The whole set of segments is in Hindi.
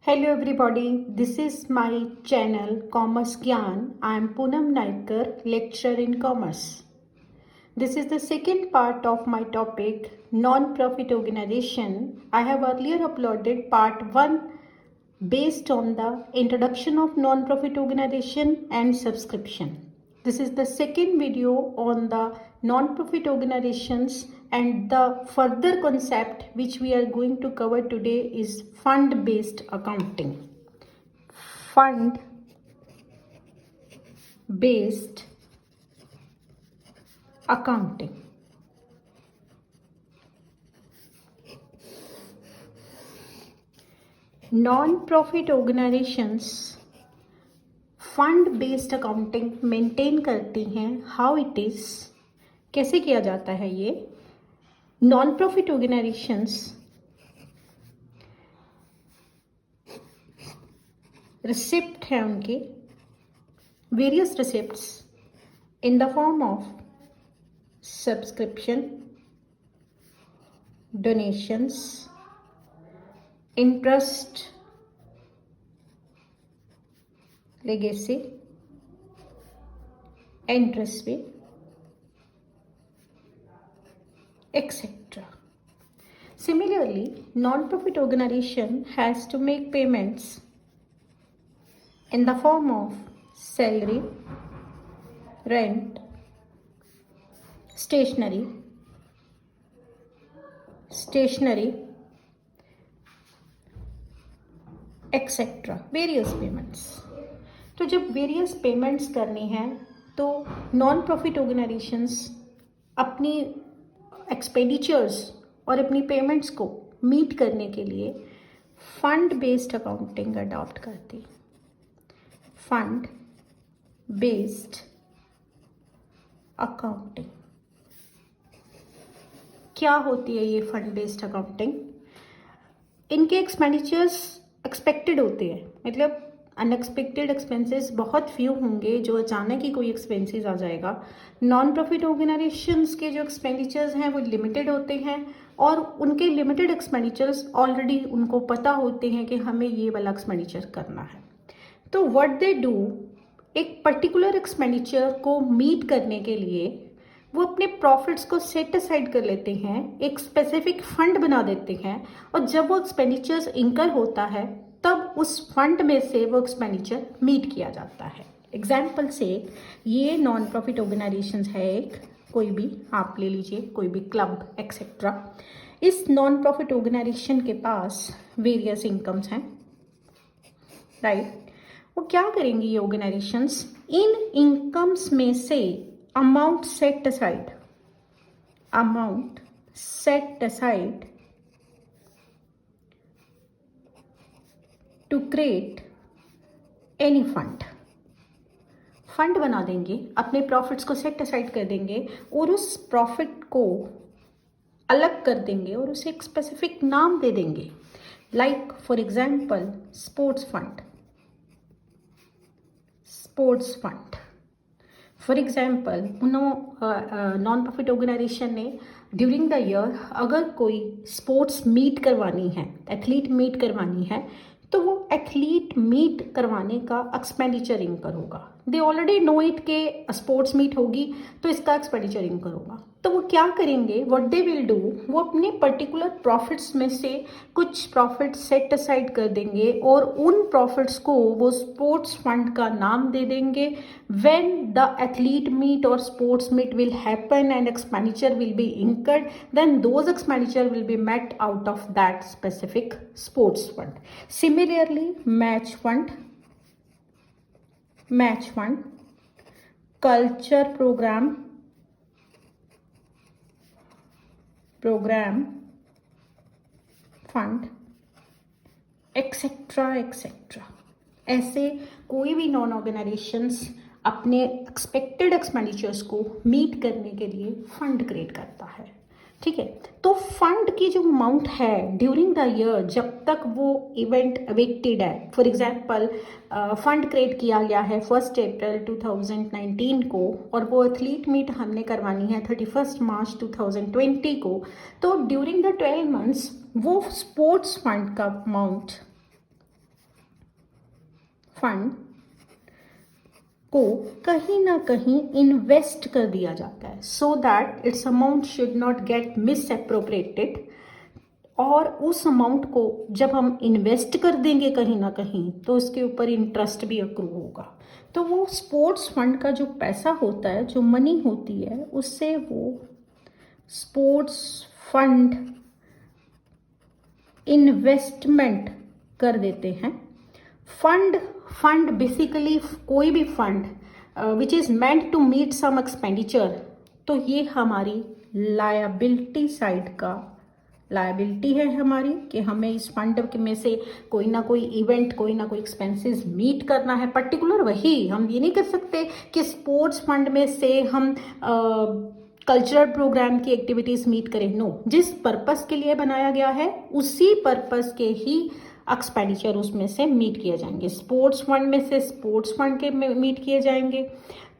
Hello everybody, this is my channel Commerce Gyan. I am Poonam Naikar, lecturer in commerce. This is the second part of my topic non-profit organization. I have earlier uploaded part 1 based on the introduction of non-profit organization and subscription. This is the second video on the non-profit organizations, and the further concept which we are going to cover today is fund-based accounting. Fund-based accounting. Non-profit organizations fund based accounting maintain करती हैं. हाउ इट इज, कैसे किया जाता है ये. नॉन प्रॉफिट ऑर्गेनाइजेशंस रिसिप्ट है उनके various receipts in the form of subscription, donations, interest, legacy, interest pay, etc. Similarly, non-profit organization has to make payments in the form of salary, rent, stationery, etc. Various payments. तो जब वेरियस पेमेंट्स करनी है तो नॉन प्रॉफिट ऑर्गेनाइजेशंस अपनी एक्सपेंडिचर्स और अपनी पेमेंट्स को मीट करने के लिए फंड बेस्ड अकाउंटिंग अडॉप्ट करती. फंड बेस्ड अकाउंटिंग क्या होती है ये फंड बेस्ड अकाउंटिंग? इनके एक्सपेंडिचर्स एक्सपेक्टेड होते हैं, मतलब अनएक्सपेक्टेड एक्सपेंसेस बहुत फ्यू होंगे जो अचानक ही कोई एक्सपेंसेस आ जाएगा. नॉन प्रॉफिट ऑर्गेनाइजेशंस के जो एक्सपेंडिचर्स हैं वो लिमिटेड होते हैं और उनके लिमिटेड एक्सपेंडिचर्स ऑलरेडी उनको पता होते हैं कि हमें ये वाला एक्सपेंडिचर करना है. तो व्हाट दे डू, एक पर्टिकुलर एक्सपेंडिचर को मीट करने के लिए वो अपने प्रॉफिट्स को सेट असाइड कर लेते हैं, एक स्पेसिफिक फंड बना देते हैं और जब वो एक्सपेंडिचर्स इंकर होता है तब उस फंड में से वो एक्सपेंडिचर मीट किया जाता है. एग्जाम्पल से ये नॉन प्रॉफिट ऑर्गेनाइजेशन है, एक कोई भी आप ले लीजिए, कोई भी क्लब एक्सेट्रा. इस नॉन प्रॉफिट ऑर्गेनाइजेशन के पास वेरियस इनकम्स हैं, राइट. वो क्या करेंगी ये ऑर्गेनाइजेशंस, इन इनकम्स में से amount set aside to create any fund बना देंगे, अपने प्रॉफिट्स को सेट असाइड कर देंगे और उस प्रॉफिट को अलग कर देंगे और उसे एक स्पेसिफिक नाम दे देंगे. Like for example sports fund. For example non profit organisation ने ड्यूरिंग द ईयर अगर कोई स्पोर्ट्स मीट करवानी है, एथलीट मीट करवानी है, तो वो एथलीट मीट करवाने का एक्सपेंडिचर इंकर होगा. दे ऑलरेडी नो इट के स्पोर्ट्स मीट होगी तो इसका एक्सपेंडिचर इंकर होगा. तो वो क्या करेंगे, व्हाट दे विल डू, वो अपने पर्टिकुलर प्रॉफिट्स में से कुछ प्रॉफिट सेट असाइड कर देंगे और उन प्रॉफिट्स को वो स्पोर्ट्स फंड का नाम दे देंगे. व्हेन द एथलीट मीट और sports meet will happen and expenditure will be incurred, then those expenditure will be met out of that specific sports fund. Similarly match fund, culture programme fund, etcetera. ऐसे कोई भी नॉन ऑर्गेनाइजेशंस अपने एक्सपेक्टेड एक्सपेंडिचर्स को मीट करने के लिए फंड क्रिएट करता है. ठीक है, तो फंड की जो अमाउंट है ड्यूरिंग द ईयर जब तक वो इवेंट अवेक्टेड है, फॉर एग्जांपल फंड क्रिएट किया गया है 1 अप्रैल 2019 को और वो एथलीट मीट हमने करवानी है 31 मार्च 2020 को, तो ड्यूरिंग द 12 मंथ्स वो स्पोर्ट्स फंड का अमाउंट फंड को कहीं ना कहीं इन्वेस्ट कर दिया जाता है, so that it's amount should not gate miss appropriated. और उस अमाउंट को जब हम इन्वेस्ट कर देंगे कहीं ना कहीं तो उसके ऊपर इंटरेस्ट भी अक्रू होगा। तो वो स्पोर्ट्स फंड का जो पैसा होता है, जो मनी होती है, उससे वो स्पोर्ट्स फंड इन्वेस्टमेंट कर देते हैं। फंड बेसिकली कोई भी fund which is meant to meet some expenditure, तो ये हमारी लायबिलिटी साइड का लायबिलिटी है हमारी, कि हमें इस फंड में से कोई ना कोई इवेंट, कोई ना कोई एक्सपेंसेस मीट करना है। पर्टिकुलर वही हम ये नहीं कर सकते कि स्पोर्ट्स फंड में से हम कल्चरल प्रोग्राम की एक्टिविटीज मीट करें। नो, जिस पर्पस के लिए बनाया गया है उसी पर्पस के ही एक्सपेंडिचर उसमें से मीट किए जाएंगे। स्पोर्ट्स फंड में से स्पोर्ट्स फंड के मीट किए जाएंगे।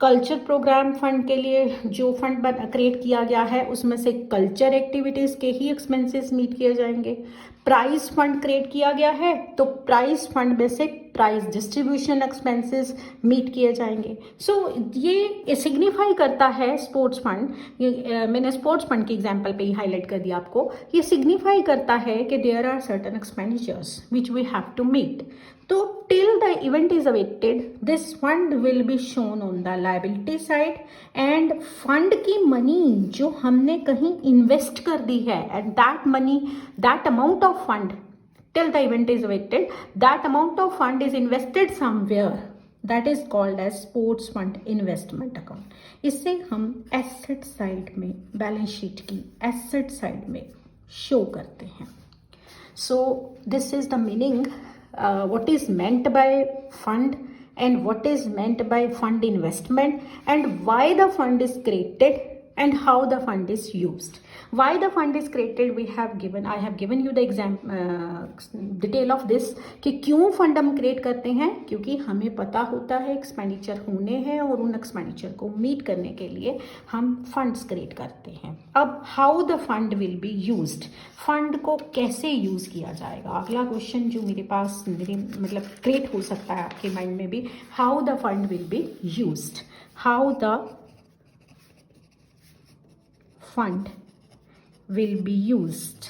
कल्चर प्रोग्राम फंड के लिए जो फंड क्रिएट किया गया है उसमें से कल्चर एक्टिविटीज़ के ही एक्सपेंसेस मीट किए जाएंगे। प्राइज फंड क्रिएट किया गया है तो प्राइज फंड में से प्राइज डिस्ट्रीब्यूशन एक्सपेंसेस मीट किए जाएंगे। सो ये सिग्निफाई करता है स्पोर्ट्स फंड, मैंने स्पोर्ट्स फंड की एग्जांपल पे ही हाईलाइट कर दिया आपको। ये सिग्निफाई करता है कि there are certain expenditures which we have to meet. तो till the event is awaited, this fund will be shown on the liability side, and fund की money जो हमने कहीं invest कर दी है, and that money, that amount of fund till the event is awaited, that amount of fund is invested somewhere, that is called as sports fund investment account. इससे हम asset side में, balance sheet की asset side में show करते हैं. So this is the meaning. What is meant by fund and what is meant by fund investment, and why the fund is created and how the fund is used. Why the fund is created, I have given you the detail of this कि क्यों फंड हम क्रिएट करते हैं, क्योंकि हमें पता होता है एक्सपेंडिचर होने हैं और उन एक्सपेंडिचर को मीट करने के लिए हम फंड्स क्रिएट करते हैं। अब how the fund will be used, fund को कैसे यूज किया जाएगा, अगला क्वेश्चन जो मेरे पास मतलब क्रिएट हो सकता है आपके माइंड में भी, how the fund will be used, how the fund will be used.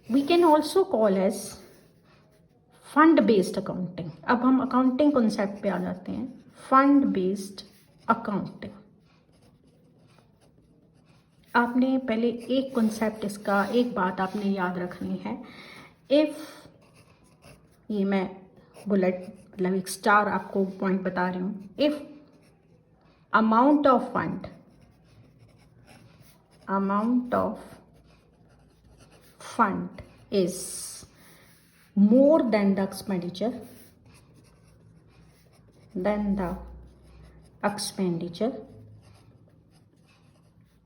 We can also call as fund based accounting. अब हम अकाउंटिंग कॉन्सेप्ट पे आ जाते हैं। फंड बेस्ड अकाउंटिंग, आपने पहले एक कॉन्सेप्ट, इसका एक बात आपने याद रखनी है। इफ, ये मैं बुलेट मतलब एक स्टार आपको पॉइंट बता रही हूँ, if amount of fund is more than the expenditure,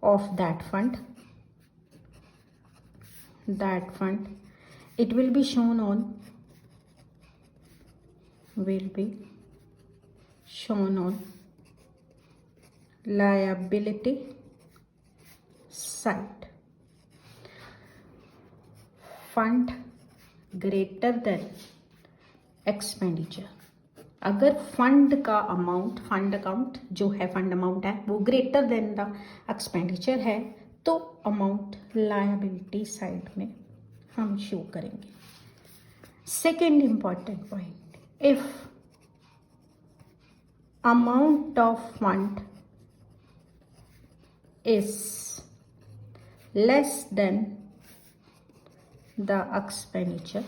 of that fund, it will be shown on liability side. Fund greater then expenditure, अगर फंड का अमाउंट, फंड अकाउंट जो है, फंड अमाउंट है वो ग्रेटर देन द एक्सपेंडिचर है, तो अमाउंट लायबिलिटी साइड में हम शो करेंगे। Second important point, if amount of fund is less than the expenditure,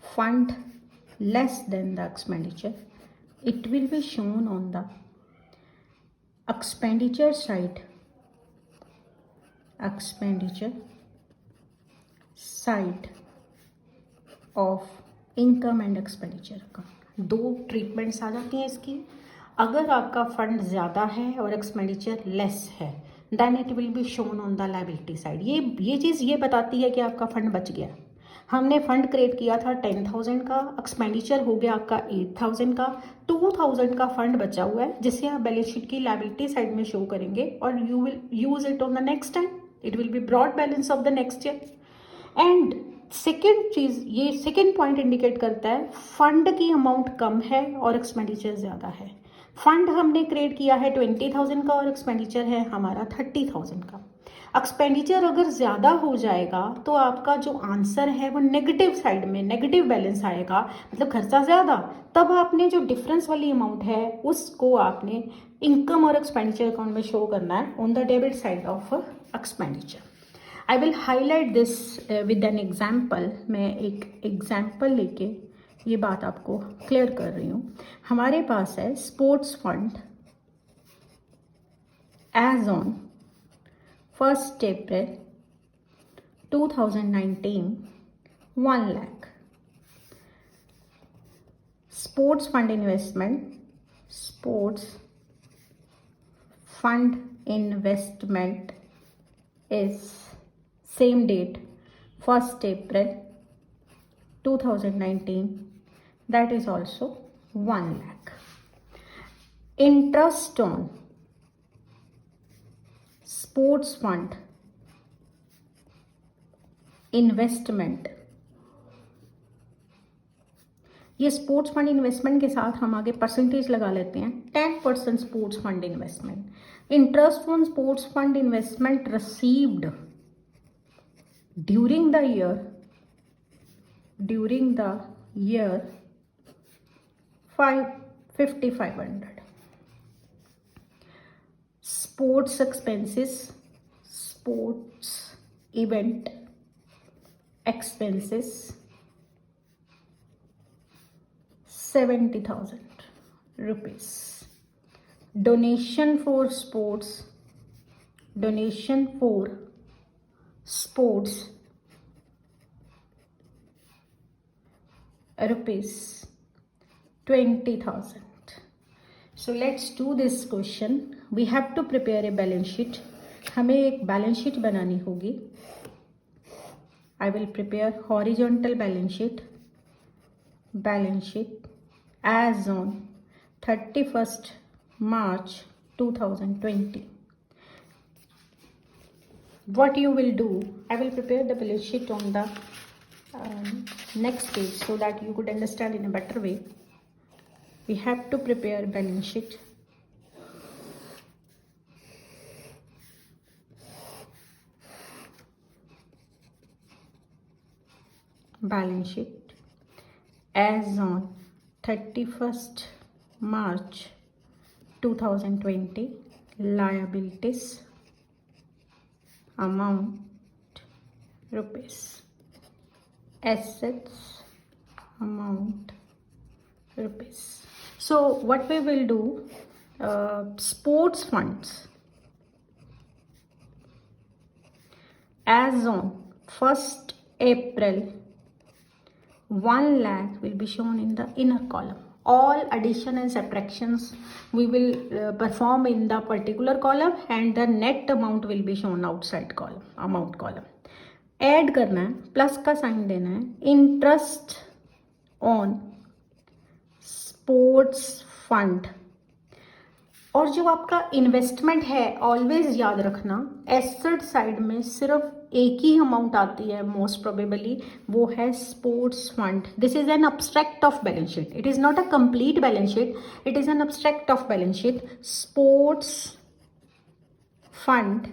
fund less than the expenditure, it will be shown on the expenditure side of income and expenditure account। दो ट्रीटमेंट्स आ जाती हैं इसकी। अगर आपका फंड ज़्यादा है और एक्सपेंडिचर लेस है, then it will be shown on the liability side. ये चीज़ ये बताती है कि आपका फंड बच गया। हमने फंड क्रिएट किया था 10,000 का, एक्सपेंडिचर हो गया आपका 8,000 का, 2,000 का फंड बचा हुआ है जिसे आप बैलेंस शीट की लायबिलिटी साइड में शो करेंगे और you will use it on the next time, it will be brought balance of the next year. And second चीज़, ये सेकेंड पॉइंट इंडिकेट करता है फंड की अमाउंट कम है और एक्सपेंडिचर ज़्यादा है। फंड हमने क्रिएट किया है 20,000 का और एक्सपेंडिचर है हमारा 30,000 का। एक्सपेंडिचर अगर ज़्यादा हो जाएगा तो आपका जो आंसर है वो नेगेटिव साइड में, नेगेटिव बैलेंस आएगा, मतलब खर्चा ज़्यादा। तब आपने जो डिफरेंस वाली अमाउंट है उसको आपने इनकम और एक्सपेंडिचर अकाउंट में शो करना है on the debit side of expenditure. I will highlight this with an example. मैं एक एग्जाम्पल लेके ये बात आपको क्लियर कर रही हूँ। हमारे पास है sports fund as on 1st April 2019 1 lakh. Sports fund investment is same date 1st April 2019, that is also 1 lakh. Interest on sports fund investment, ये स्पोर्ट्स फंड इन्वेस्टमेंट के साथ हम आगे परसेंटेज लगा लेते हैं। 10% sports fund investment. Interest on sports fund investment received during the year 5,500। Sports expenses, sports event expenses 70,000 rupees. Donation for sports rupees 20,000. So let's do this question. We have to prepare a balance sheet. हमें एक बैलेंस शीट बनानी होगी। I will prepare horizontal balance sheet as on 31st March 2020. What you will do, I will prepare the balance sheet on the next page so that you could understand in a better way. We have to prepare balance sheet. As on 31st March 2020, liabilities amount rupees, assets amount rupees. So what we will do, sports funds as on 1st April 1 lakh will be shown in the inner column. All addition and subtractions we will perform in the particular column and the net amount will be shown outside column, amount column. Add करना है, प्लस का साइन देना है। इंटरेस्ट ऑन स्पोर्ट्स फंड, और जो आपका इन्वेस्टमेंट है ऑलवेज याद रखना एसेट साइड में सिर्फ एक ही अमाउंट आती है मोस्ट प्रोबेबली, वो है sports fund. This is an abstract of balance sheet, it is not a complete balance sheet, it is an abstract of balance sheet. Sports fund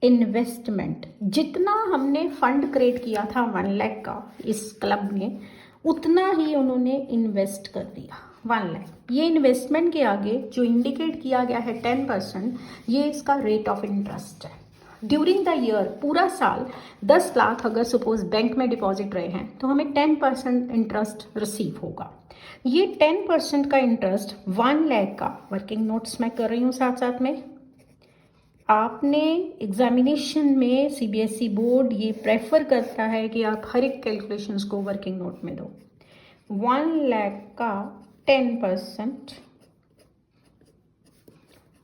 investment, जितना हमने फंड क्रिएट किया था 1 लाख का इस क्लब में, उतना ही उन्होंने इन्वेस्ट कर दिया 1 लाख। ये इन्वेस्टमेंट के आगे जो इंडिकेट किया गया है 10%, ये इसका रेट ऑफ इंटरेस्ट है। ड्यूरिंग द ईयर, पूरा साल 10 लाख अगर सपोज बैंक में डिपॉजिट रहे हैं तो हमें 10% इंटरेस्ट रिसीव होगा। ये 10% का इंटरेस्ट 1 लाख का, वर्किंग नोट्स मैं कर रही हूँ साथ साथ में, आपने एग्जामिनेशन में सीबीएसई बोर्ड ये प्रेफर करता है कि आप हर एक कैलकुलेशंस को वर्किंग नोट में दो। 1 लाख का 10%,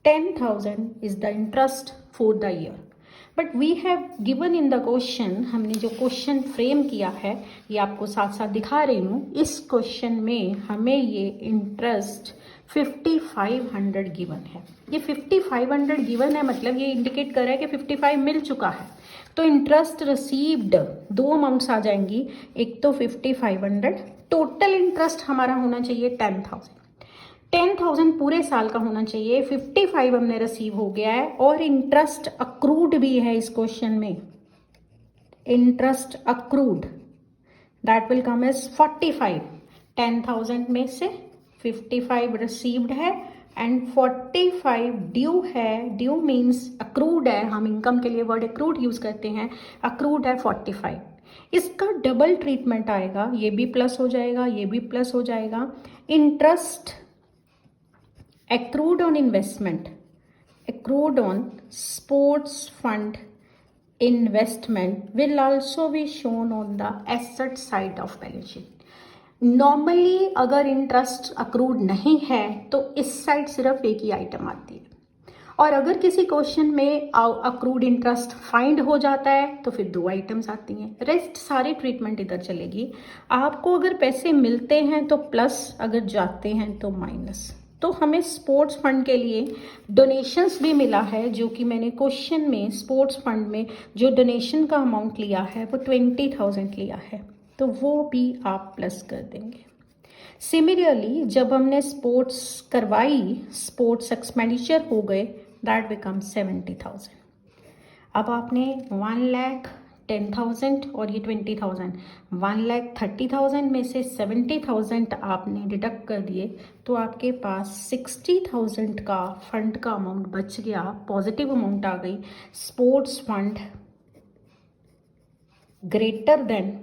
10,000 is the interest for the year. But we have given in the question, हमने जो क्वेश्चन फ्रेम किया है ये आपको साथ साथ दिखा रही हूँ। इस क्वेश्चन में हमें ये इंटरेस्ट 5500 गिवन है। ये 5500 गिवन है, मतलब ये इंडिकेट कर रहा है कि 55 मिल चुका है। तो इंटरेस्ट रिसीव्ड दो अमाउंट्स आ जाएंगी, एक तो 5500, टोटल इंटरेस्ट हमारा होना चाहिए 10,000 पूरे साल का होना चाहिए। 55 हमने रिसीव हो गया है और इंटरेस्ट अक्रूड भी है इस क्वेश्चन में। Interest accrued that will come as 45। 10,000 में से 55 रिसीव्ड है एंड 45 ड्यू है। ड्यू मीन्स अक्रूड है, हम इनकम के लिए वर्ड अक्रूड यूज करते हैं। अक्रूड है 45। इसका डबल ट्रीटमेंट आएगा, ये भी प्लस हो जाएगा, ये भी प्लस हो जाएगा। Interest accrued on investment, accrued on sports fund investment will also be shown on the asset side of balance sheet. Normally अगर इंटरेस्ट अक्रूड नहीं है तो इस साइड सिर्फ एक ही आइटम आती है, और अगर किसी क्वेश्चन में अक्रूड इंटरेस्ट फाइंड हो जाता है तो फिर दो आइटम्स आती हैं, रेस्ट सारी ट्रीटमेंट इधर चलेगी। आपको अगर पैसे मिलते हैं तो प्लस, अगर जाते हैं तो माइनस। तो हमें स्पोर्ट्स फंड के लिए डोनेशंस भी मिला है, जो कि मैंने क्वेश्चन में स्पोर्ट्स फंड में जो डोनेशन का अमाउंट लिया है वो 20,000 लिया है, तो वो भी आप प्लस कर देंगे। सिमिलरली जब हमने स्पोर्ट्स करवाई, स्पोर्ट्स एक्सपेंडिचर हो गए, दैट बिकम 70,000। अब आपने 1,10,000 और ये 20,000, 1,30,000 में से 70,000 आपने डिडक्ट कर दिए, तो आपके पास 60,000 का फंड का अमाउंट बच गया, पॉजिटिव अमाउंट आ गई। Sports fund greater than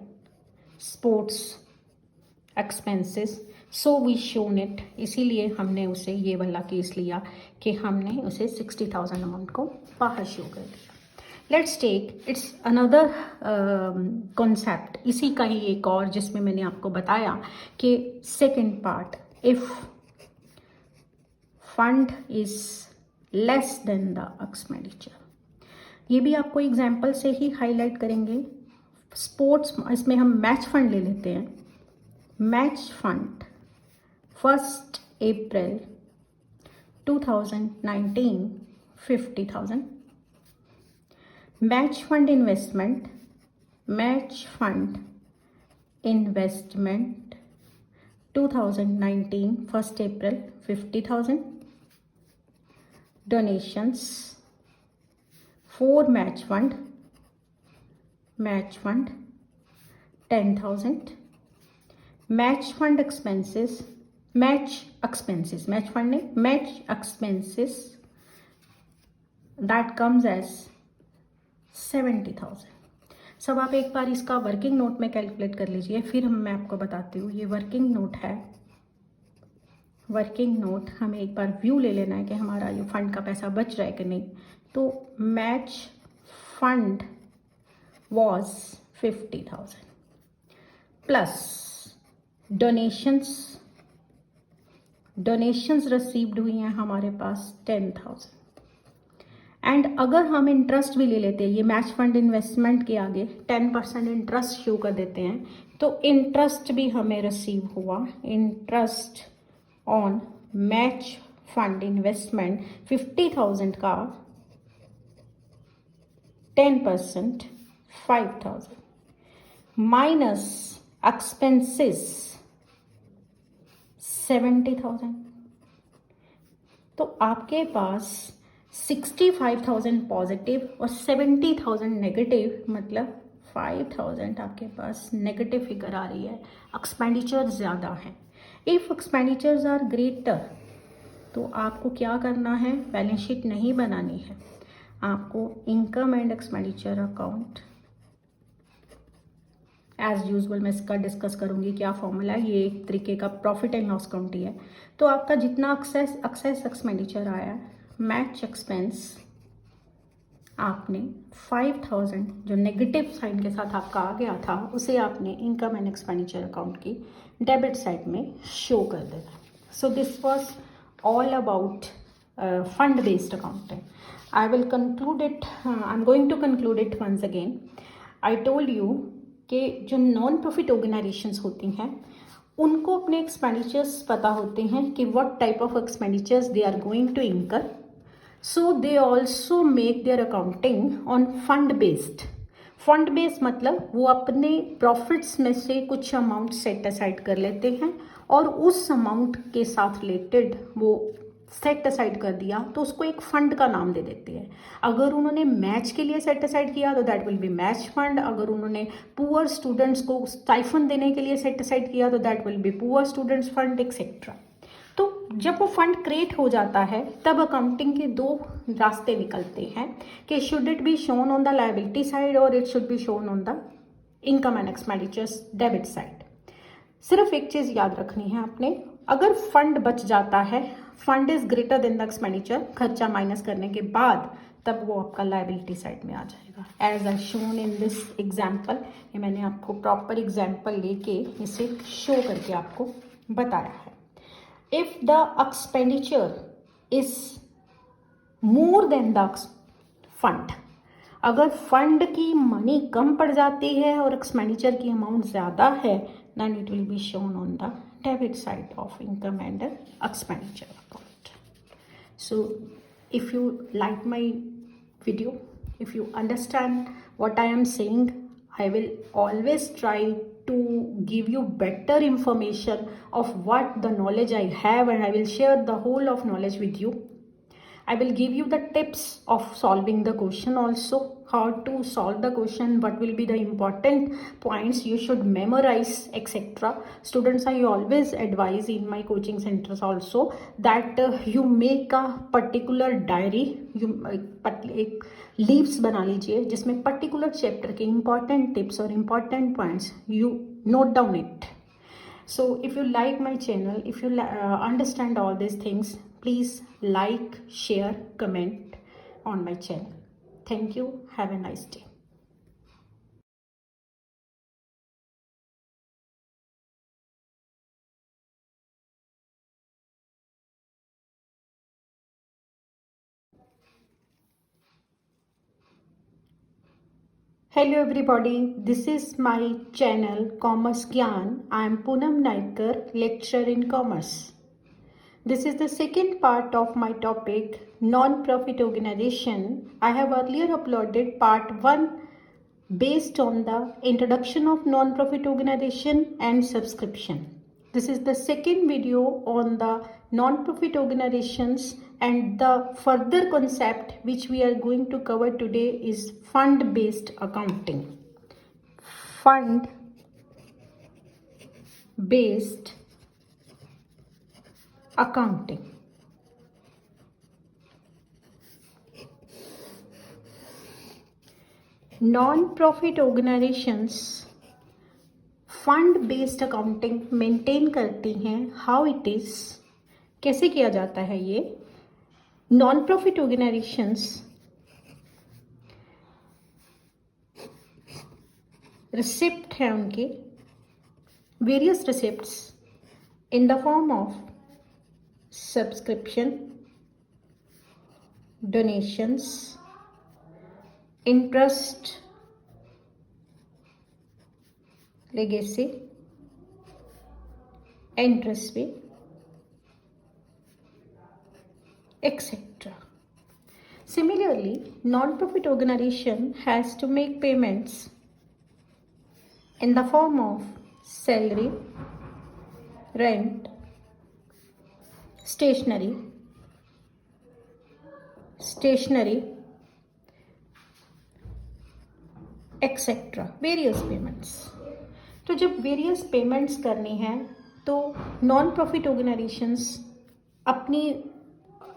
sports expenses, so we shown it. इसीलिए हमने उसे ये वाला केस लिया कि हमने उसे 60,000 अमाउंट को बाहर शो कर दिया। Let's take its another concept, इसी का ही एक और, जिसमें मैंने आपको बताया कि second part, if fund is less than the expenditure. ये भी आपको एग्जाम्पल से ही हाईलाइट करेंगे। स्पोर्ट्स, इसमें हम मैच फंड ले लेते हैं। Match fund 1 April 2019 50,000। Match fund investment 2019 1 April 50,000। Donations for match fund 10,000। Match fund expenses, match expenses that comes as 70,000। सब आप एक बार इसका वर्किंग नोट में कैलकुलेट कर लीजिए, फिर मैं आपको बताती हूँ। ये वर्किंग नोट है। वर्किंग नोट हमें एक बार व्यू ले लेना है कि हमारा ये फंड का पैसा बच रहा है कि नहीं। तो match fund was 50,000 plus donations received हुई हैं हमारे पास 10,000। एंड अगर हम इंटरेस्ट भी ले लेते हैं, ये मैच फंड इन्वेस्टमेंट के आगे 10% इंटरेस्ट शो कर देते हैं, तो इंटरेस्ट भी हमें रिसीव हुआ। Interest on match fund investment 50,000 का 10% 5,000 माइनस एक्सपेंसेस 70,000। तो आपके पास 65,000 पॉजिटिव और 70,000 नेगेटिव, मतलब 5,000 आपके पास नेगेटिव फिगर आ रही है। एक्सपेंडिचर ज़्यादा है। इफ़ एक्सपेंडिचर्स आर ग्रेटर, तो आपको क्या करना है, बैलेंस शीट नहीं बनानी है, आपको income and expenditure account as usual मैं इसका डिस्कस करूंगी क्या फॉर्मूला है। ये एक तरीके का प्रॉफिट एंड लॉस अकाउंट ही है। तो आपका जितना एक्सेस एक्सपेंडिचर आया है, मैच एक्सपेंस, आपने 5,000 जो नेगेटिव साइन के साथ आपका आ गया था, उसे आपने इनकम एंड एक्सपेंडिचर अकाउंट की डेबिट साइड में शो कर देना। So this was all about fund based accounting. I will conclude it, I am going to conclude it once again. I told you कि जो नॉन प्रॉफिट ऑर्गेनाइजेशंस होती हैं उनको अपने एक्सपेंडिचर्स पता होते हैं कि what type of expenditures they are going to incur, so they also make their accounting on fund based. Fund based मतलब वो अपने प्रॉफिट्स में से कुछ अमाउंट सेट असाइड कर लेते हैं और उस अमाउंट के साथ रिलेटेड वो सेट असाइड कर दिया तो उसको एक फंड का नाम दे देते हैं। अगर उन्होंने मैच के लिए सेट असाइड किया तो that will be match fund. अगर उन्होंने पुअर स्टूडेंट्स को स्टाइफंड देने के लिए सेट असाइड किया तो that will be poor students fund etcetera. तो जब वो फंड क्रिएट हो जाता है तब अकाउंटिंग के दो रास्ते निकलते हैं कि should it be shown on the liability side और it should be shown on the income and expenditures debit side. सिर्फ एक चीज याद रखनी है आपने, अगर फंड बच जाता है, fund is greater than the expenditure, खर्चा माइनस करने के बाद, तब वो आपका लायबिलिटी साइड में आ जाएगा। As I shown in this example, ये मैंने आपको प्रॉपर एग्जाम्पल लेके इसे शो करके आपको बताया है। If the expenditure is more than the fund, अगर फंड की मनी कम पड़ जाती है और एक्सपेंडिचर की अमाउंट ज़्यादा है, then it will be shown on the debit side of income and expenditure account. So if you like my video, if you understand what I am saying, I will always try to give you better information of what the knowledge I have, and I will share the whole of knowledge with you. I will give you the tips of solving the question also, how to solve the question, what will be the important points you should memorize, etc. Students, I always advise in my coaching centers also that you make a particular diary, एक लीव्स बना लीजिए जिसमें पर्टिकुलर चैप्टर के important tips और important points you note down it. So if you like my channel, if you understand all these things, please like, share, comment on my channel. Thank you. Have a nice day. Hello everybody, this is my channel Commerce Gyan. I am Poonam Naikar, lecturer in commerce. This is the second part of my topic, non-profit organization. I have earlier uploaded part 1 based on the introduction of non-profit organization and subscription. This is the second video on the non-profit organizations, and the further concept which we are going to cover today is fund-based accounting. Fund-based accounting. Non-profit organizations fund based accounting maintain करती हैं। हाउ इट इज, कैसे किया जाता है ये? नॉन प्रॉफिट ऑर्गेनाइजेशंस रिसिप्ट है उनके, various receipts in the form of subscription, donations, interest, legacy, interest pay, etc. Similarly, non-profit organization has to make payments in the form of salary, rent, stationery, etc. Various payments. तो जब वेरियस पेमेंट्स करनी है तो नॉन प्रॉफिट ऑर्गेनाइजेशंस अपनी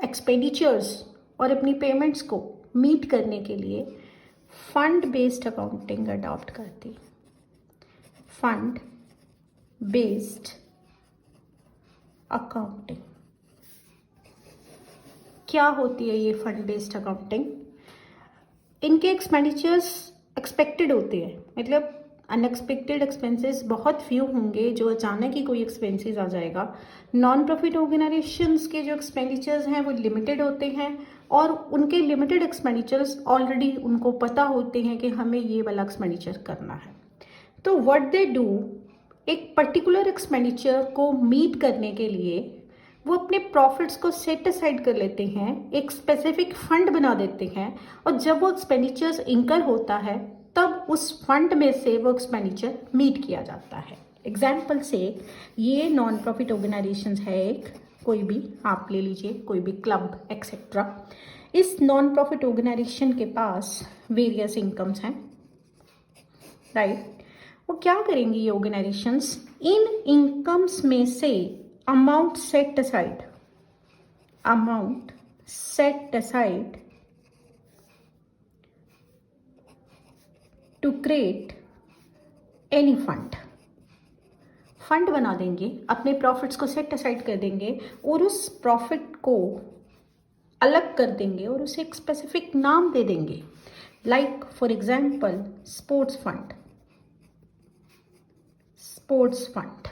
एक्सपेंडिचर्स और अपनी पेमेंट्स को मीट करने के लिए फंड बेस्ड अकाउंटिंग अडॉप्ट करती। फंड बेस्ड अकाउंटिंग क्या होती है? ये फंड बेस्ड अकाउंटिंग, इनके एक्सपेंडिचर्स एक्सपेक्टेड होते हैं, मतलब अनएक्सपेक्टेड एक्सपेंसेस बहुत फ्यू होंगे जो अचानक ही कोई एक्सपेंसेस आ जाएगा। नॉन प्रॉफिट ऑर्गेनाइजेशंस के जो एक्सपेंडिचर्स हैं वो लिमिटेड होते हैं और उनके लिमिटेड एक्सपेंडिचर्स ऑलरेडी उनको पता होते हैं कि हमें ये वाला एक्सपेंडिचर करना है। तो व्हाट दे डू, एक पर्टिकुलर एक्सपेंडिचर को मीट करने के लिए वो अपने प्रॉफिट्स को सेट असाइड कर लेते हैं, एक स्पेसिफिक फंड बना देते हैं, और जब वो एक्सपेंडिचर्स इंकर होता है तब उस फंड में से वो एक्सपेंडिचर मीट किया जाता है। एग्जाम्पल से ये नॉन प्रॉफिट ऑर्गेनाइजेशन है, एक कोई भी आप ले लीजिए, कोई भी क्लब एक्सेट्रा। इस नॉन प्रॉफिट ऑर्गेनाइजेशन के पास वेरियस इनकम्स हैं, राइट। वो क्या करेंगी ये ऑर्गेनाइजेशंस, इन इनकम्स में से amount set aside to create any fund बना देंगे, अपने प्रॉफिट्स को सेट असाइड कर देंगे और उस प्रॉफिट को अलग कर देंगे और उसे एक स्पेसिफिक नाम दे देंगे। Like for example sports fund.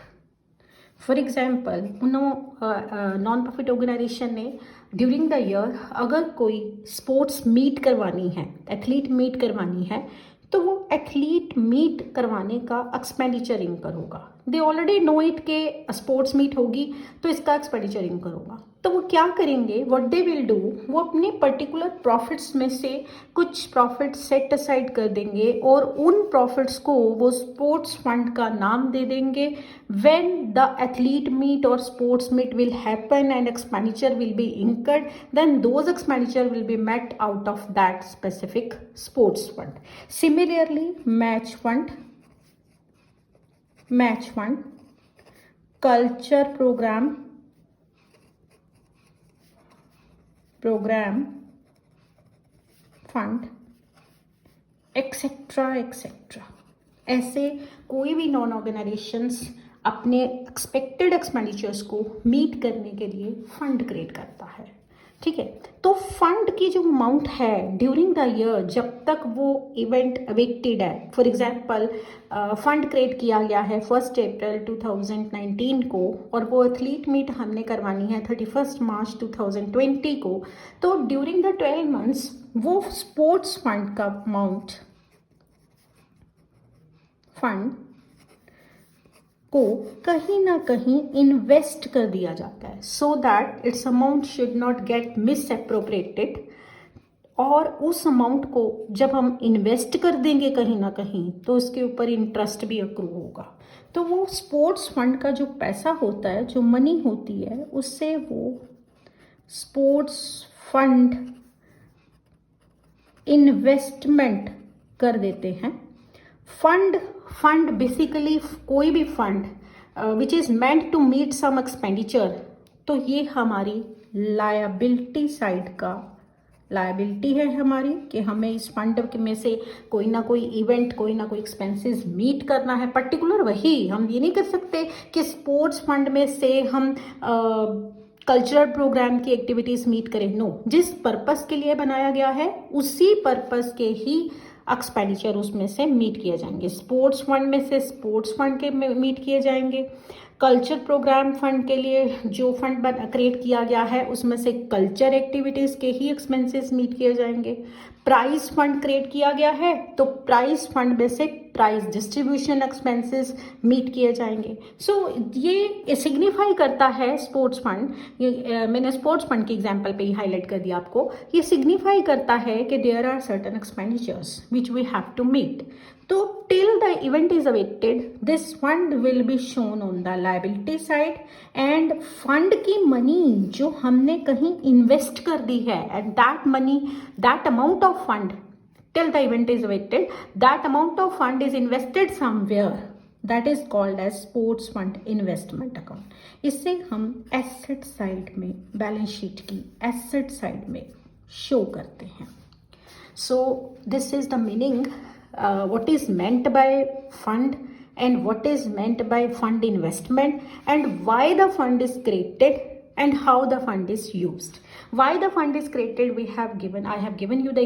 For example non profit organisation ने ड्यूरिंग द ईयर अगर कोई स्पोर्ट्स मीट करवानी है, एथलीट मीट करवानी है, तो वो एथलीट मीट करवाने का एक्सपेंडिचर इंकर होगा। दे ऑलरेडी नो इट के स्पोर्ट्स मीट होगी तो इसका एक्सपेंडिचर इंकर होगा। तो वो क्या करेंगे, व्हाट दे विल डू, वो अपने पर्टिकुलर प्रॉफिट्स में से कुछ प्रॉफिट सेट असाइड कर देंगे और उन प्रॉफिट्स को वो स्पोर्ट्स फंड का नाम दे देंगे। व्हेन द एथलीट मीट और sports meet will happen and expenditure will be incurred, then those expenditure will be met out of that specific sports fund. Similarly match fund, culture programme fund, etcetera. ऐसे कोई भी नॉन ऑर्गेनाइजेशंस अपने एक्सपेक्टेड एक्सपेंडिचर्स को मीट करने के लिए फंड क्रिएट करता है, ठीक है। तो फंड की जो अमाउंट है ड्यूरिंग द ईयर जब तक वो इवेंट अवेक्टेड है, फॉर एग्जांपल फंड क्रिएट किया गया है 1 अप्रैल 2019 को और वो एथलीट मीट हमने करवानी है 31 मार्च 2020 को, तो ड्यूरिंग द 12 मंथ्स वो स्पोर्ट्स फंड का अमाउंट को कहीं ना कहीं इन्वेस्ट कर दिया जाता है, so that it's amount should not gate miss appropriated. और उस अमाउंट को जब हम इन्वेस्ट कर देंगे कहीं ना कहीं तो उसके ऊपर इंटरेस्ट भी अक्रू होगा। तो वो स्पोर्ट्स फंड का जो पैसा होता है, जो मनी होती है, उससे वो स्पोर्ट्स फंड इन्वेस्टमेंट कर देते हैं। फंड बेसिकली कोई भी fund which is meant to meet some expenditure, तो ये हमारी लायबिलिटी साइड का लायबिलिटी है हमारी कि हमें इस फंड में से कोई ना कोई इवेंट, कोई ना कोई एक्सपेंसेस मीट करना है पर्टिकुलर। वही हम ये नहीं कर सकते कि स्पोर्ट्स फंड में से हम कल्चरल प्रोग्राम की एक्टिविटीज़ मीट करें। नो, जिस पर्पस के लिए बनाया गया है उसी पर्पस के ही एक्सपेंडिचर उसमें से मीट किए जाएंगे। स्पोर्ट्स फंड में से स्पोर्ट्स फंड के मीट किए जाएंगे। कल्चर प्रोग्राम फंड के लिए जो फंड क्रिएट किया गया है उसमें से कल्चर एक्टिविटीज़ के ही एक्सपेंसेस मीट किए जाएंगे। प्राइज फंड क्रिएट किया गया है तो प्राइज फंड में से प्राइज डिस्ट्रीब्यूशन एक्सपेंसेस मीट किए जाएंगे। सो ये सिग्निफाई करता है स्पोर्ट्स फंड, मैंने स्पोर्ट्स फंड की एग्जांपल पे ही हाईलाइट कर दिया आपको। ये सिग्निफाई करता है कि there are certain expenditures which we have to meet. तो till the event is awaited, this fund will be shown on the liability side, and fund की money जो हमने कहीं invest कर दी है, and that money, that amount of fund till the event is awaited, that amount of fund is invested somewhere, that is called as sports fund investment account. इससे हम asset side में, balance sheet की asset side में show करते हैं. So this is the meaning. What is meant by fund and what is meant by fund investment and why the fund is created and how the fund is used. Why the fund is created, I have given you the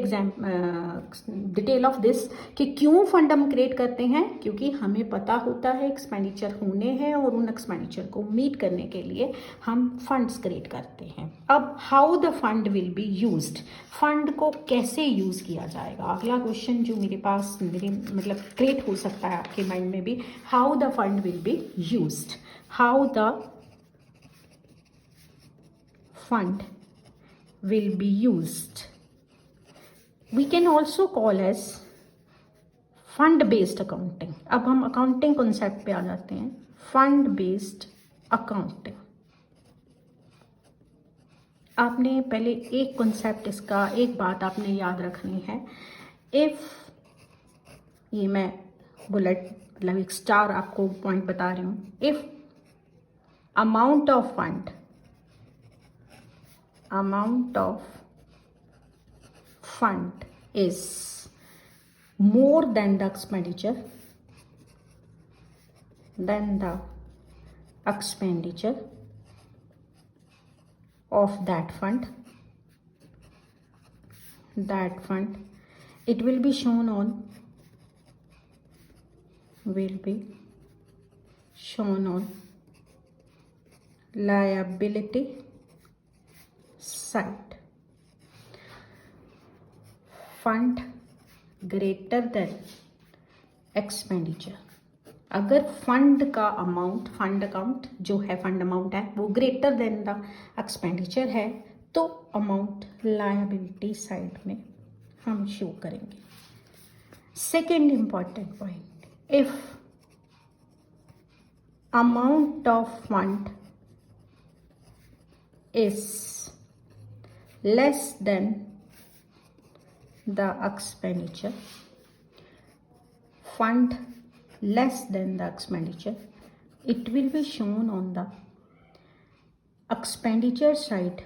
detail of this कि क्यों फंड हम क्रिएट करते हैं, क्योंकि हमें पता होता है एक्सपेंडिचर होने हैं और उन एक्सपेंडिचर को मीट करने के लिए हम फंड्स क्रिएट करते हैं. अब how the fund will be used, fund को कैसे यूज किया जाएगा, अगला क्वेश्चन जो मेरे पास मतलब क्रिएट हो सकता है आपके माइंड में भी. How the fund will be used, how the fund will be used. We can also call as fund based accounting. अब हम अकाउंटिंग कॉन्सेप्ट पे आ जाते हैं. फंड बेस्ड अकाउंटिंग, आपने पहले एक कॉन्सेप्ट इसका, एक बात आपने याद रखनी है. इफ, ये मैं बुलेट मतलब एक स्टार आपको पॉइंट बता रही हूँ. If amount of fund is more than the expenditure of that fund, it will be shown on liability side. Fund greater then expenditure, अगर फंड का अमाउंट, फंड अकाउंट जो है, फंड अमाउंट है वो ग्रेटर देन द एक्सपेंडिचर है, तो अमाउंट लायबिलिटी साइड में हम शो करेंगे. Second important point, if amount of fund is less than the expenditure, fund less than the expenditure, it will be shown on the expenditure side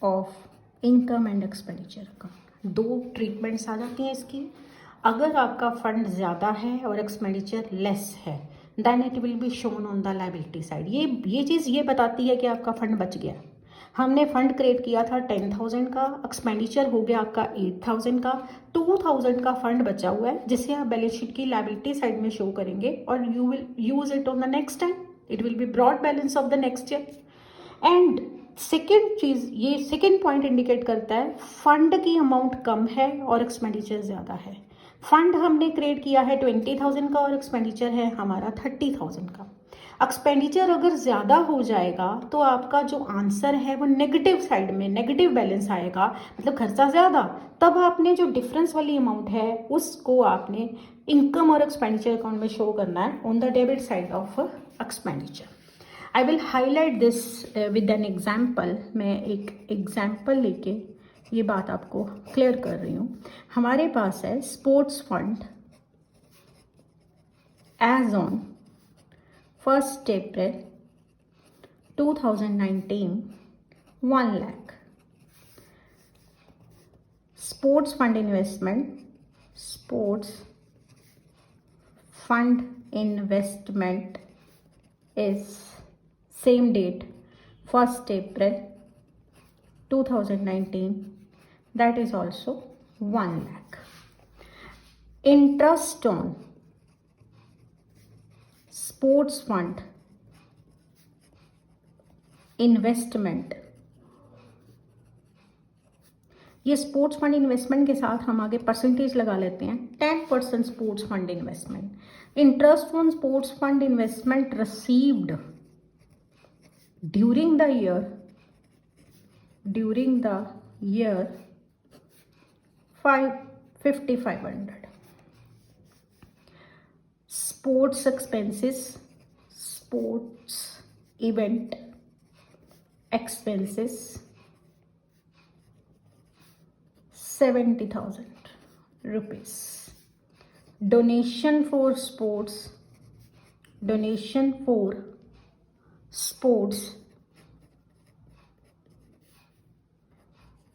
of income and expenditure account. दो ट्रीटमेंट्स आ जाती हैं इसकी. अगर आपका फंड ज़्यादा है और एक्सपेंडिचर लेस है, then it will be shown on the liability side. ये चीज़ ये बताती है कि आपका फंड बच गया. हमने फंड क्रिएट किया था 10,000 का, एक्सपेंडिचर हो गया आपका 8,000 का, 2,000 का फंड बचा हुआ है जिसे आप बैलेंस शीट की लायबिलिटी साइड में शो करेंगे और you will use it on the next time. It will be brought balance of the next year. And second चीज़, ये सेकेंड पॉइंट इंडिकेट करता है फंड की अमाउंट कम है और एक्सपेंडिचर ज़्यादा है. फंड हमने क्रिएट किया है 20,000 का और एक्सपेंडिचर है हमारा 30,000 का. एक्सपेंडिचर अगर ज़्यादा हो जाएगा तो आपका जो आंसर है वो नेगेटिव साइड में, नेगेटिव बैलेंस आएगा, मतलब खर्चा ज़्यादा. तब आपने जो डिफरेंस वाली अमाउंट है उसको आपने इनकम और एक्सपेंडिचर अकाउंट में शो करना है on the debit side of expenditure. I will highlight this with an example. मैं एक एग्जाम्पल लेके ये बात आपको क्लियर कर रही हूँ. हमारे पास है sports fund as on 1st April 2019 1 lakh. Sports fund investment is same date 1st April 2019, that is also 1 lakh. Interest on sports fund investment, ये स्पोर्ट्स फंड इन्वेस्टमेंट के साथ हम आगे परसेंटेज लगा लेते हैं. 10% sports fund investment. Interest on sports fund investment received during the year 5,500. Sports expenses, sports event expenses 70,000 rupees. Donation for sports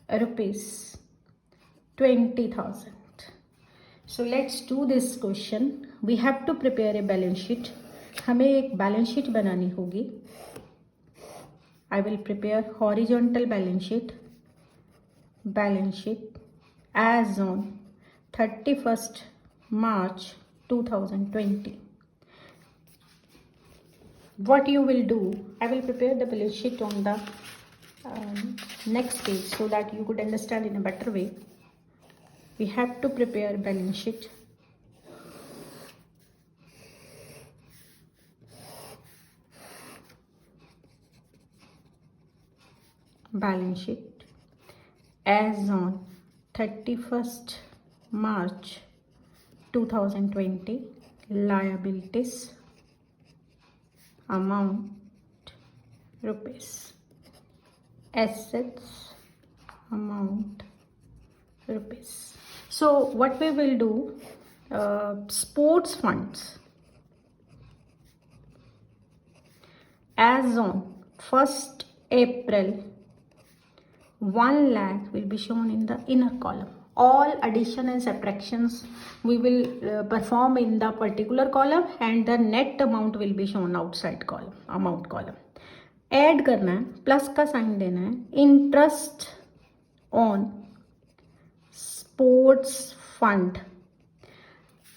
rupees 20,000. So let's do this question. We have to prepare a balance sheet, हमें एक बैलेंस शीट बनानी होगी। I will prepare horizontal balance sheet as on 31st March 2020. What you will do, I will prepare the balance sheet on the next page so that you could understand in a better way. We have to prepare balance sheet. Balance sheet as on 31st March 2020. Liabilities amount rupees, assets amount rupees. So what we will do, sports funds as on 1st April 1 lakh will be shown in the inner column. All addition and subtractions we will perform in the particular column and the net amount will be shown outside column, amount column. Add करना है, प्लस का साइन देना है, इंटरेस्ट ऑन स्पोर्ट्स फंड।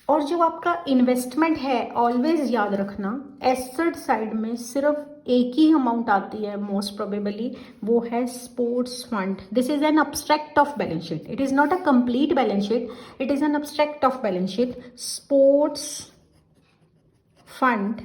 और जो आपका इन्वेस्टमेंट है, ऑलवेज याद रखना एसेट साइड में सिर्फ एक ही अमाउंट आती है मोस्ट प्रोबेबली, वो है sports fund. This is an abstract of balance sheet, it is not a complete balance sheet, it is an abstract of balance sheet. Sports fund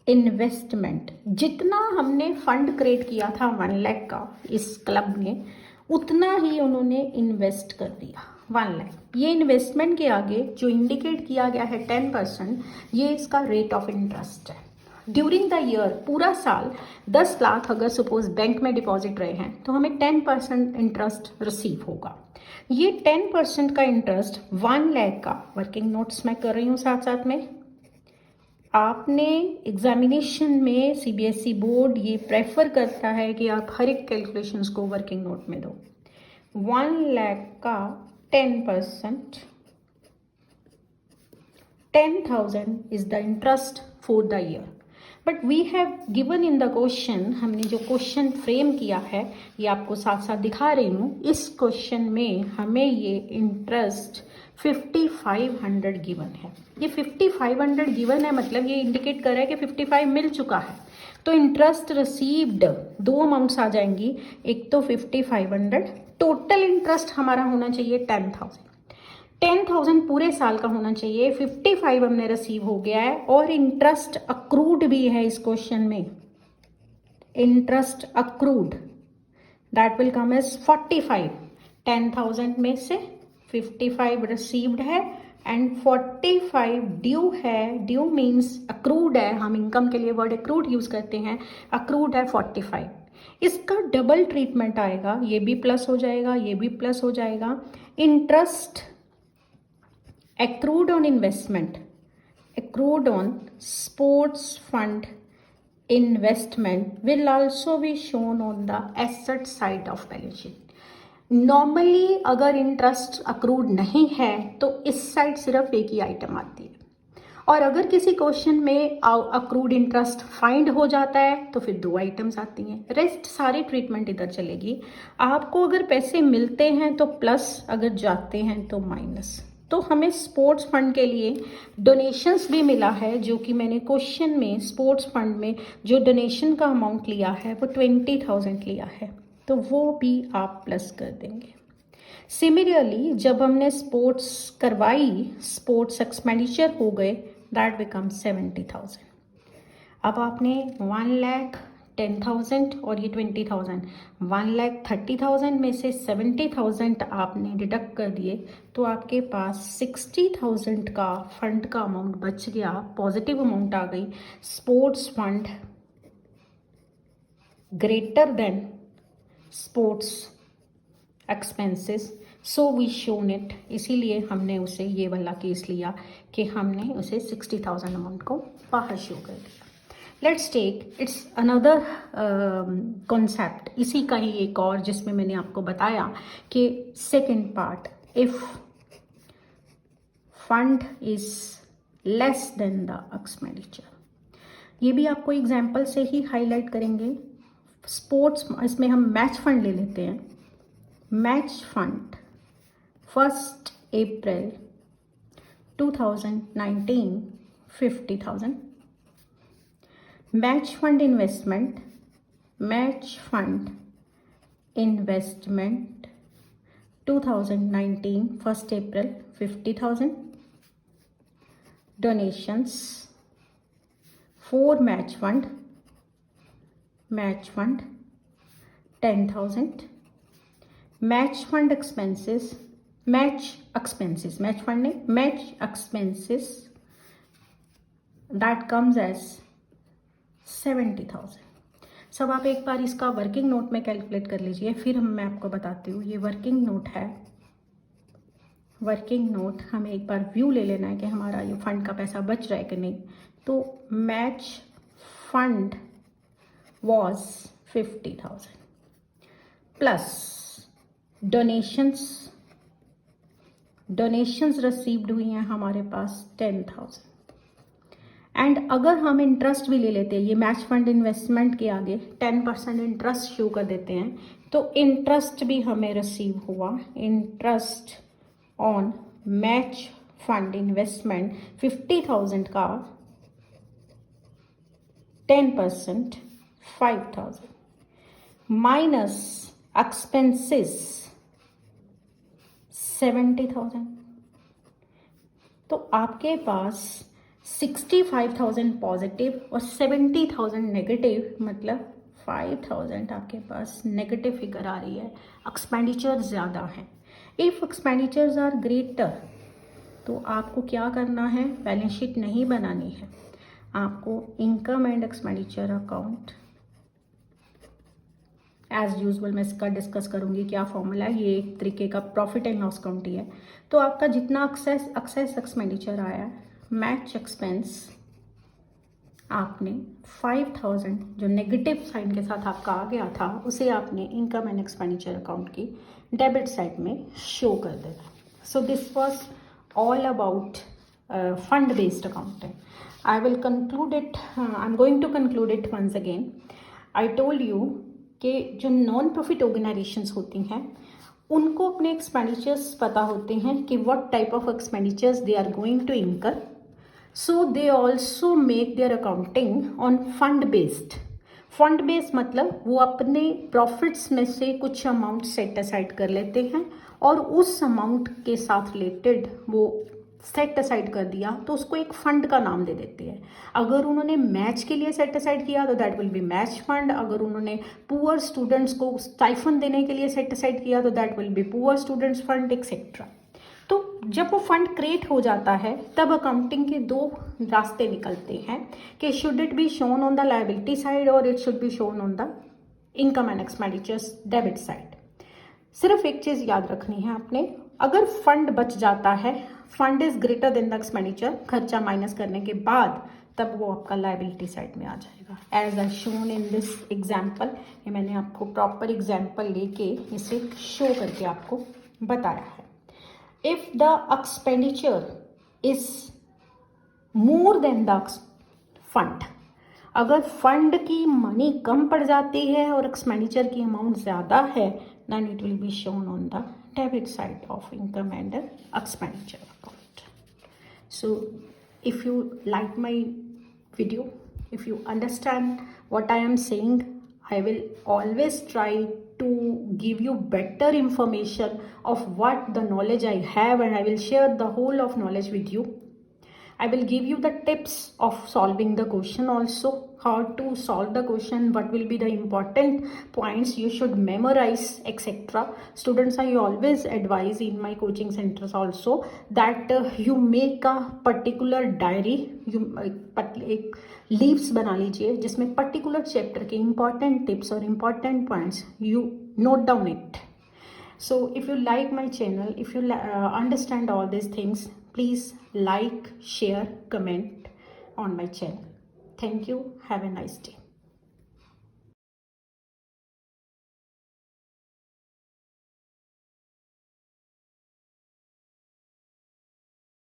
investment, जितना हमने फंड क्रिएट किया था 1 लाख का इस क्लब ने, उतना ही उन्होंने इन्वेस्ट कर दिया 1 लाख। ये इन्वेस्टमेंट के आगे जो इंडिकेट किया गया है 10%, ये इसका रेट ऑफ इंटरेस्ट है। ड्यूरिंग द ईयर, पूरा साल 10 लाख अगर सपोज बैंक में डिपॉजिट रहे हैं तो हमें 10% इंटरेस्ट रिसीव होगा। ये 10% का इंटरेस्ट 1 लाख का, वर्किंग नोट्स मैं कर रही हूँ साथ साथ में, आपने एग्जामिनेशन में सीबीएसई बोर्ड ये प्रेफर करता है कि आप हर एक कैलकुलेशंस को वर्किंग नोट में दो। 1 लाख का 10%, 10,000 is the interest for the year. But we have given in the question, हमने जो क्वेश्चन फ्रेम किया है ये आपको साथ साथ दिखा रही हूँ। इस क्वेश्चन में हमें ये इंटरेस्ट 5500 गिवन है। ये 5500 गिवन है, मतलब ये इंडिकेट कर रहा है कि 55 मिल चुका है। तो इंटरेस्ट रिसीव्ड दो अमाउंट्स आ जाएंगी, एक तो 5500, टोटल इंटरेस्ट हमारा होना चाहिए 10,000 पूरे साल का होना चाहिए। 55 हमने रिसीव हो गया है और इंटरेस्ट अक्रूड भी है इस क्वेश्चन में। Interest accrued that will come as 45। 10,000 में से 55 रिसीव्ड है एंड 45 ड्यू है। ड्यू मीन्स अक्रूड है, हम इनकम के लिए वर्ड अक्रूड यूज करते हैं। अक्रूड है 45। इसका डबल ट्रीटमेंट आएगा, ये भी प्लस हो जाएगा, ये भी प्लस हो जाएगा। Interest accrued on investment, accrued on sports fund investment will also be shown on the asset side of balance sheet. Normally अगर इंटरेस्ट अक्रूड नहीं है तो इस साइड सिर्फ एक ही आइटम आती है, और अगर किसी क्वेश्चन में अक्रूड इंटरेस्ट फाइंड हो जाता है तो फिर 2 आइटम्स आती हैं। रेस्ट सारी ट्रीटमेंट इधर चलेगी। आपको अगर पैसे मिलते हैं तो प्लस, अगर जाते हैं तो माइनस। तो हमें स्पोर्ट्स फंड के लिए डोनेशंस भी मिला है, जो कि मैंने क्वेश्चन में स्पोर्ट्स फंड में जो डोनेशन का अमाउंट लिया है वो 20,000 लिया है, तो वो भी आप प्लस कर देंगे। सिमिलरली जब हमने स्पोर्ट्स करवाई, स्पोर्ट्स एक्सपेंडिचर हो गए, दैट बिकम 70,000। अब आपने 1,10,000 और ये 20,000, 1,30,000 में से 70,000 आपने डिडक्ट कर दिए, तो आपके पास 60,000 का फंड का अमाउंट बच गया, पॉजिटिव अमाउंट आ गई। Sports fund greater than sports expenses, so we shown it. इसीलिए हमने उसे ये वाला केस लिया कि हमने उसे 60,000 अमाउंट को बाहर शो कर दिया। Let's take its another concept, इसी का ही एक और, जिसमें मैंने आपको बताया कि second part, if fund is less than the expenditure. ये भी आपको एग्जाम्पल से ही हाईलाइट करेंगे। स्पोर्ट्स, इसमें हम मैच फंड ले लेते हैं। Match fund 1 April 2019 50,000। Match fund investment 2019 1 April 50,000। Donations for match fund 10,000। match expenses that comes as 70,000। सब आप एक बार इसका वर्किंग नोट में कैलकुलेट कर लीजिए, फिर मैं आपको बताती हूँ। ये वर्किंग नोट है। वर्किंग नोट हमें एक बार व्यू ले लेना है कि हमारा ये फंड का पैसा बच रहा है कि नहीं। तो match fund was 50,000 plus donations received हुई हैं हमारे पास 10,000। एंड अगर हम इंटरेस्ट भी ले लेते हैं, ये मैच फंड इन्वेस्टमेंट के आगे 10% इंटरेस्ट शो कर देते हैं, तो इंटरेस्ट भी हमें रिसीव हुआ। Interest on match fund investment 50,000 का 10% 5,000 माइनस एक्सपेंसेस 70,000। तो आपके पास 65,000 पॉजिटिव और 70,000 नेगेटिव, मतलब 5,000 आपके पास नेगेटिव फिगर आ रही है। एक्सपेंडिचर ज़्यादा है। इफ़ एक्सपेंडिचर्स आर ग्रेटर तो आपको क्या करना है, बैलेंस शीट नहीं बनानी है, आपको income and expenditure account as usual मैं इसका डिस्कस करूंगी क्या फॉर्मूला है। ये एक तरीके का प्रॉफिट एंड लॉस अकाउंट ही है। तो आपका जितना एक्सेस एक्सपेंडिचर आया है, मैच एक्सपेंस आपने 5,000 जो नेगेटिव साइन के साथ आपका आ गया था, उसे आपने इनकम एंड एक्सपेंडिचर अकाउंट की डेबिट साइड में शो कर देना। So this was all about fund based accounting. I will conclude it, I'm going to conclude it once again. I told you कि जो नॉन प्रॉफिट ऑर्गेनाइजेशंस होती हैं उनको अपने एक्सपेंडिचर्स पता होते हैं कि what type of expenditures they are going to incur, so they also make their accounting on fund based. Fund based मतलब वो अपने प्रॉफिट्स में से कुछ अमाउंट सेट असाइड कर लेते हैं और उस अमाउंट के साथ रिलेटेड वो सेट असाइड कर दिया तो उसको एक फंड का नाम दे देते हैं। अगर उन्होंने मैच के लिए सेट असाइड किया तो that will be match fund. अगर उन्होंने पुअर स्टूडेंट्स को स्टाइफंड देने के लिए सेट असाइड किया तो that will be poor students fund etcetera. तो जब वो फंड क्रिएट हो जाता है तब अकाउंटिंग के दो रास्ते निकलते हैं कि should it be shown on the liability side और it should be shown on the income and expenditures debit side. सिर्फ एक चीज़ याद रखनी है आपने, अगर फंड बच जाता है, fund is greater than the expenditure, खर्चा माइनस करने के बाद, तब वो आपका लायबिलिटी साइड में आ जाएगा। As I shown in this example, ये मैंने आपको प्रॉपर एग्जाम्पल लेके इसे शो करके आपको बताया है। If the expenditure is more than the fund, अगर फंड की मनी कम पड़ जाती है और एक्सपेंडिचर की अमाउंट ज़्यादा है, then it will be shown on the debit side of income and expenditure account. So if you like my video, if you understand what I am saying, I will always try to give you better information of what the knowledge I have, and I will share the whole of knowledge with you. I will give you the tips of solving the question also, how to solve the question, what will be the important points you should memorize, etc. Students, I always advise in my coaching centers also that you make a particular diary, you एक लीव्स बना लीजिए जिसमें पर्टिकुलर चैप्टर के important tips और important points you note down it. So if you like my channel, if you understand all these things, please like, share, comment on my channel. Thank you. Have a nice day.